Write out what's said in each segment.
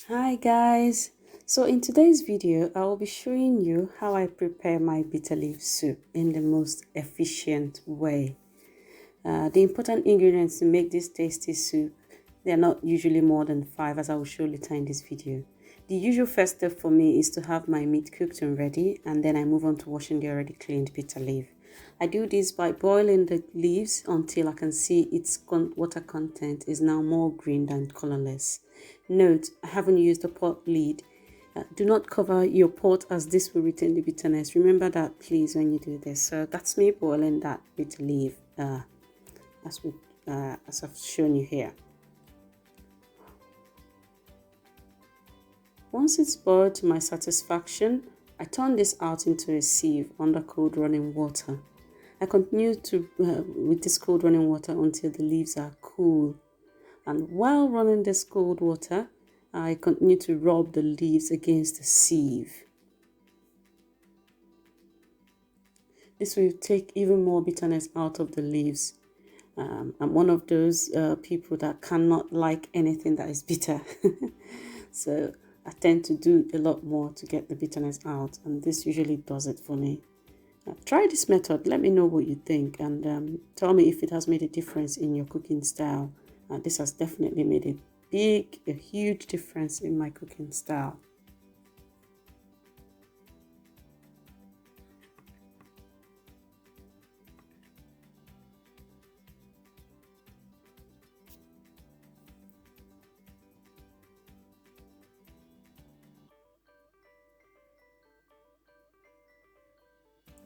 Hi guys, so in today's video I will be showing you how I prepare my bitter leaf soup in the most efficient way. The important ingredients to make this tasty soup, they are not usually more than 5, as I will show later in this video. The usual first step for me is to have my meat cooked and ready, and then I move on to washing the already cleaned bitter leaf. I do this by boiling the leaves until I can see its water content is now more green than colorless. Note, I haven't used a pot lid. Do not cover your pot, as this will retain the bitterness. Remember that please when you do this. So that's me boiling that bitter leaf as I've shown you here. Once it's boiled to my satisfaction, I turn this out into a sieve under cold running water. I continue with this cold running water until the leaves are cool. And while running this cold water, I continue to rub the leaves against the sieve. This will take even more bitterness out of the leaves. I'm one of those people that cannot like anything that is bitter. So I tend to do a lot more to get the bitterness out, and this usually does it for me. Try this method, let me know what you think, and tell me if it has made a difference in your cooking style. This has definitely made a huge difference in my cooking style.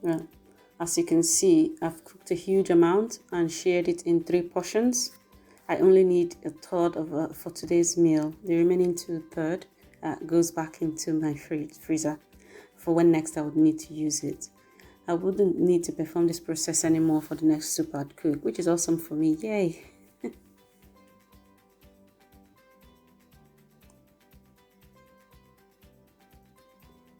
Well, as you can see, I've cooked a huge amount and shared it in 3 portions. I only need a third of for today's meal. The remaining 2/3 goes back into my freezer for when next I would need to use it. I wouldn't need to perform this process anymore for the next soup I'd cook, which is awesome for me. Yay!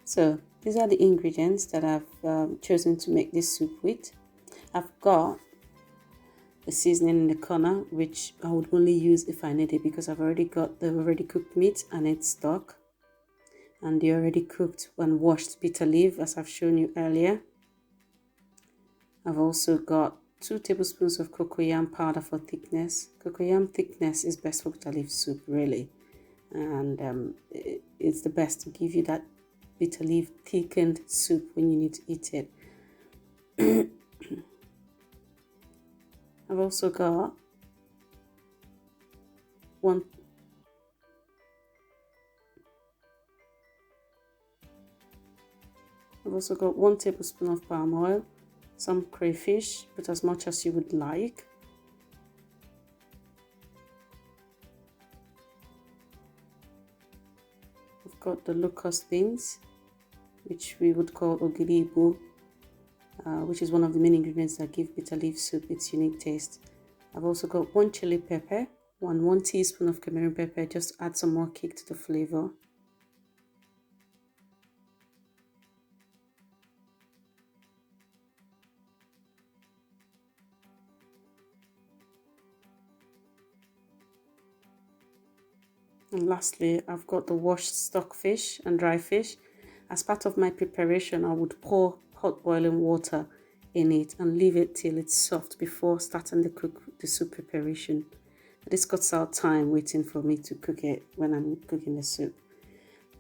So these are the ingredients that I've chosen to make this soup with. I've got the seasoning in the corner, which I would only use if I need it, because I've already got the already cooked meat and its stock, and the already cooked and washed bitter leaf, as I've shown you earlier. I've also got 2 tablespoons of cocoyam powder for thickness. Cocoyam thickness is best for bitter leaf soup, really, and it's the best to give you that bitter leaf thickened soup when you need to eat it. I've also got one tablespoon of palm oil, some crayfish, put as much as you would like. I've got the locust beans, which we would call ogiribo, which is one of the main ingredients that give bitter leaf soup its unique taste. I've also got 1 chili pepper, 1 teaspoon of Cameroon pepper, just to add some more kick to the flavor. And lastly, I've got the washed stockfish and dry fish. As part of my preparation, I would pour hot boiling water in it and leave it till it's soft before starting the soup preparation. This cuts out time waiting for me to cook it when I'm cooking the soup.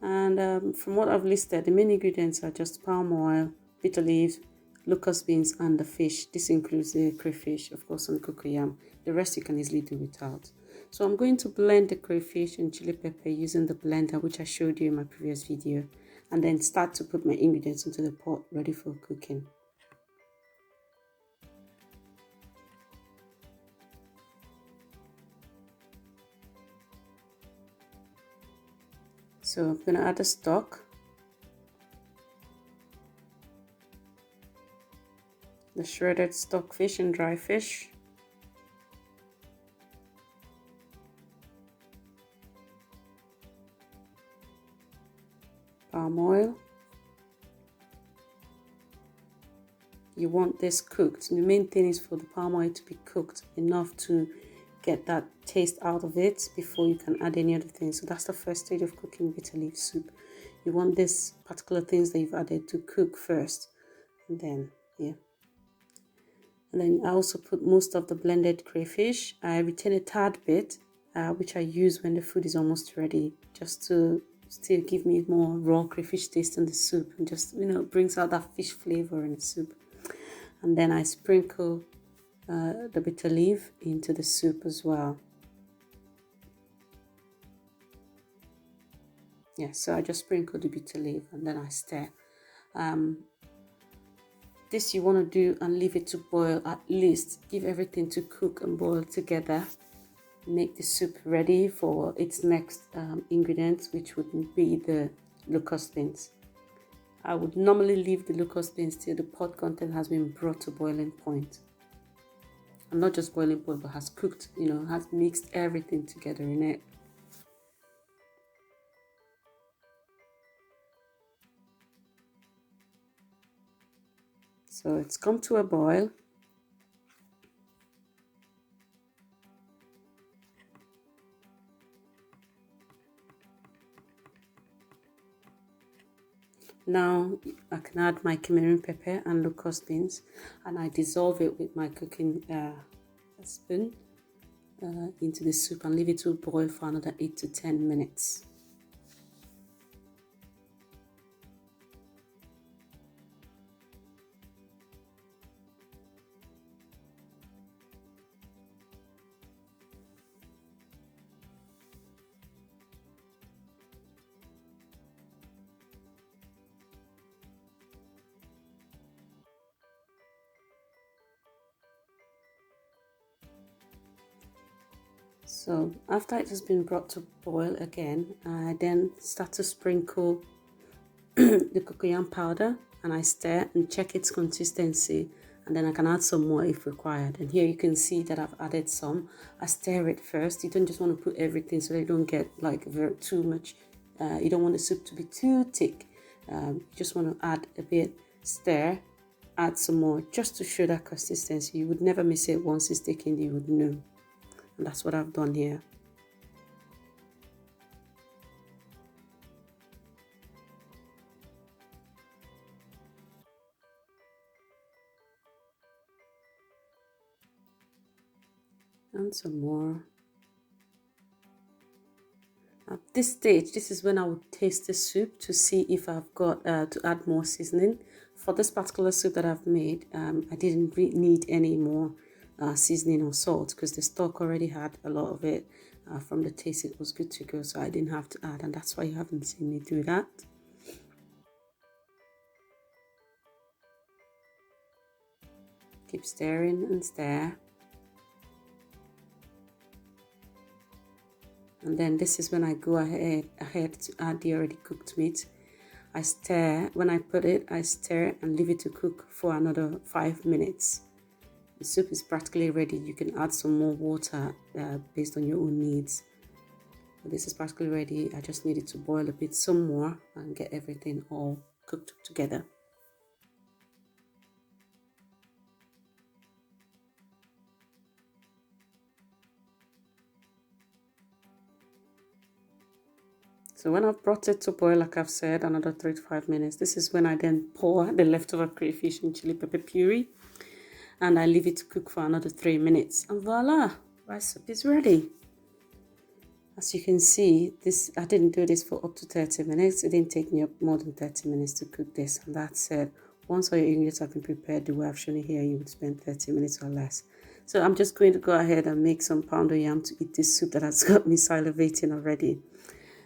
And from what I've listed, the main ingredients are just palm oil, bitter leaves, locust beans, and the fish. This includes the crayfish, of course, and cocoyam. The rest you can easily do without. So I'm going to blend the crayfish and chili pepper using the blender, which I showed you in my previous video, and then start to put my ingredients into the pot ready for cooking. So I'm going to add the stock, the shredded stockfish and dry fish, palm oil. You want this cooked. The main thing is for the palm oil to be cooked enough to get that taste out of it before you can add any other things. So that's the first stage of cooking bitter leaf soup. You want this particular things that you've added to cook first, and then yeah. And then I also put most of the blended crayfish. I retain a tad bit, which I use when the food is almost ready, just to still give me more raw crayfish taste in the soup, and just, you know, brings out that fish flavor in the soup. And then I sprinkle the bitter leaf into the soup as well. Yeah, so I just sprinkle the bitter leaf and then I stir. This you want to do and leave it to boil, at least give everything to cook and boil together. Make the soup ready for its next ingredients, which would be the locust beans. I would normally leave the locust beans till the pot content has been brought to boiling point. And not just boiling point, but has cooked, you know, has mixed everything together in it. So it's come to a boil. Now I can add my Cameroon pepper and locust beans, and I dissolve it with my cooking spoon into the soup and leave it to boil for another 8 to 10 minutes. So after it has been brought to boil again, I then start to sprinkle the cocoyam powder, and I stir and check its consistency, and then I can add some more if required. And here you can see that I've added some. I stir it first. You don't just want to put everything so that you don't get like too much. You don't want the soup to be too thick. You just want to add a bit, stir, add some more, just to show that consistency. You would never miss it. Once it's thickened, you would know. And that's what I've done here. And some more. At this stage, this is when I would taste the soup to see if I've got to add more seasoning. For this particular soup that I've made, I didn't need any more seasoning or salt, because the stock already had a lot of it. From the taste, it was good to go, so I didn't have to add, and that's why you haven't seen me do that. Keep stirring and stir. And then this is when I go ahead to add the already cooked meat. I stir. When I put it, I stir and leave it to cook for another 5 minutes. The soup is practically ready. You can add some more water based on your own needs. But this is practically ready. I just need it to boil a bit some more and get everything all cooked together. So when I've brought it to boil, like I've said, another 3 to 5 minutes, this is when I then pour the leftover crayfish and chili pepper puree, and I leave it to cook for another 3 minutes. And voila, rice soup is ready. As you can see, this I didn't do this for up to 30 minutes. It didn't take me up more than 30 minutes to cook this. And that said, once all your ingredients have been prepared the way I've shown you here, you would spend 30 minutes or less. So I'm just going to go ahead and make some poundo yam to eat this soup that has got me salivating already.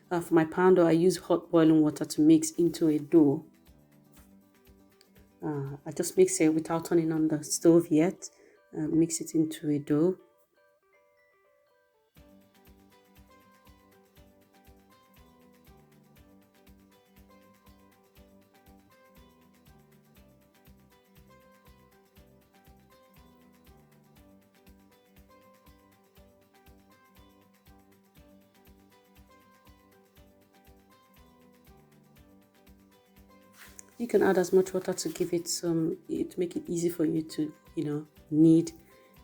For my poundo, I use hot boiling water to mix into a dough. I just mix it without turning on the stove yet. Mix it into a dough. You can add as much water to give it some, to make it easy for you to, you know, knead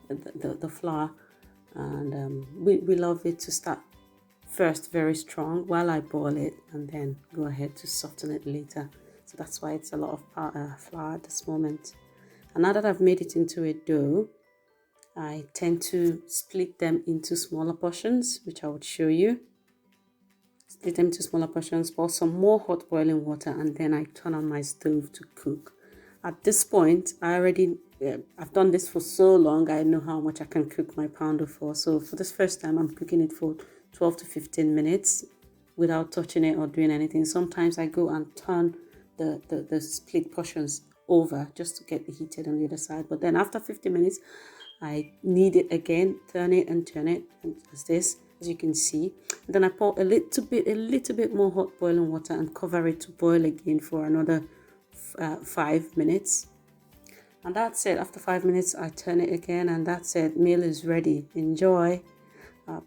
the flour. And we love it to start first very strong while I boil it, and then go ahead to soften it later. So that's why it's a lot of flour at this moment. And now that I've made it into a dough, I tend to split them into smaller portions, which I would show you. Split them into smaller portions, pour some more hot boiling water, and then I turn on my stove to cook. At this point, I've done this for so long, I know how much I can cook my poundo for. So for this first time, I'm cooking it for 12 to 15 minutes without touching it or doing anything. Sometimes I go and turn the split portions over just to get it heated on the other side. But then after 50 minutes, I knead it again, turn it and turn it, as you can see. And then I pour a little bit more hot boiling water and cover it to boil again for another 5 minutes. And that's it. After 5 minutes, I turn it again, and that's it. Meal is ready. Enjoy.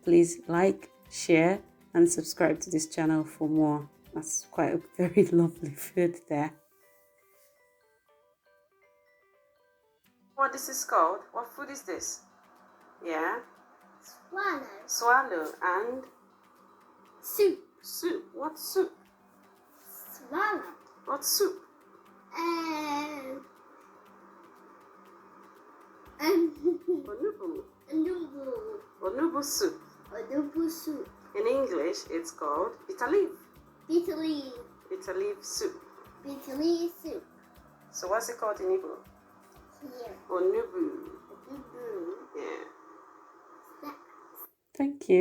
Please like, share, and subscribe to this channel for more. That's quite a very lovely food there. What this is called? What food is this? Yeah? Swallow. Swallow and? Soup. Soup. What soup? Swallow. What soup? Onugbu. Onugbu. Onugbu soup. Onugbu soup. In English, it's called bitterleaf. Bitterleaf. Bitterleaf soup. Bitterleaf soup. So what's it called in Igbo? Here. Onugbu. Onugbu. Yeah. Thank you.